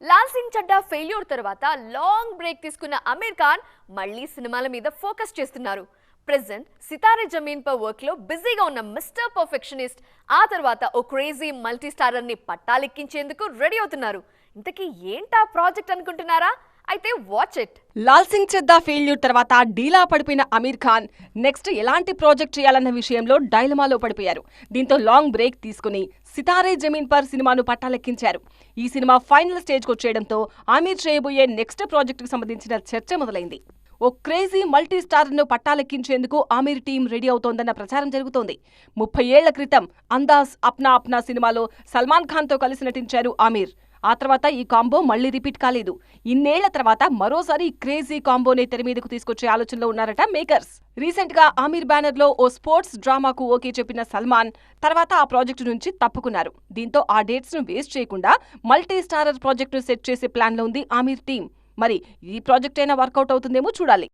Lal Singh Chadda failure తర్వాత long break తీసుకున్న అమీర్ ఖాన్ మళ్ళీ సినిమాల మీద ఫోకస్ చేస్తున్నారు. Present Sitaare Zameen per work లో బిజీగా ఉన్న మిస్టర్ పర్ఫెక్షనిస్ట్ ఆ తర్వాత ఓ క్రేజీ మల్టీ స్టారర్ ని పట్టాలెక్కించేందుకు రెడీ అవుతున్నారు. ఇంతకీ ఏంటా ప్రాజెక్ట్ అనుకుంటున్నారా? అయితే watch it. Lal Singh Chadda failure తర్వాత డీలా పడిపోయిన అమీర్ ఖాన్ నెక్స్ట్ ఎలాంటి ప్రాజెక్ట్ చేయాలన్న విషయంలో డైలమాలో పడిపోయారు. దీంతో లాంగ్ బ్రేక్ తీసుకుని సితారే జమీన్ పర్ సినిమాను పట్టాలెక్కించారు. ఈ సినిమా ఫైనల్ స్టేజ్కి వచ్చేయడంతో అమీర్ చేయబోయే నెక్స్ట్ ప్రాజెక్టుకు సంబంధించిన చర్చ మొదలైంది. ఓ క్రేజీ మల్టీ స్టార్ను పట్టాలెక్కించేందుకు ఆమీర్ టీం రెడీ అవుతోందన్న ప్రచారం జరుగుతోంది. 30 ఏళ్ల క్రితం అందాజ్ అప్నా అప్నా సినిమాలో సల్మాన్ ఖాన్తో కలిసి నటించారు ఆమీర్. ఆ తర్వాత ఈ కాంబో మళ్లీ రిపీట్ కాలేదు. ఇన్నేళ్ల తర్వాత మరోసారి క్రేజీ కాంబోనే తెర మీదకు తీసుకొచ్చే ఆలోచనలో ఉన్నారట మేకర్స్. రీసెంట్ గా ఆమీర్ బ్యానర్ లో ఓ స్పోర్ట్స్ డ్రామాకు ఓకే చెప్పిన సల్మాన్ తర్వాత ఆ ప్రాజెక్టు నుంచి తప్పుకున్నారు. దీంతో ఆ డేట్స్ ను వేస్ట్ చేయకుండా మల్టీ స్టారర్ ప్రాజెక్ట్ ను సెట్ చేసే ప్లాన్ లో ఉంది ఆమీర్ టీం. మరి ఈ ప్రాజెక్ట్ అయినా వర్కౌట్ అవుతుందేమో చూడాలి.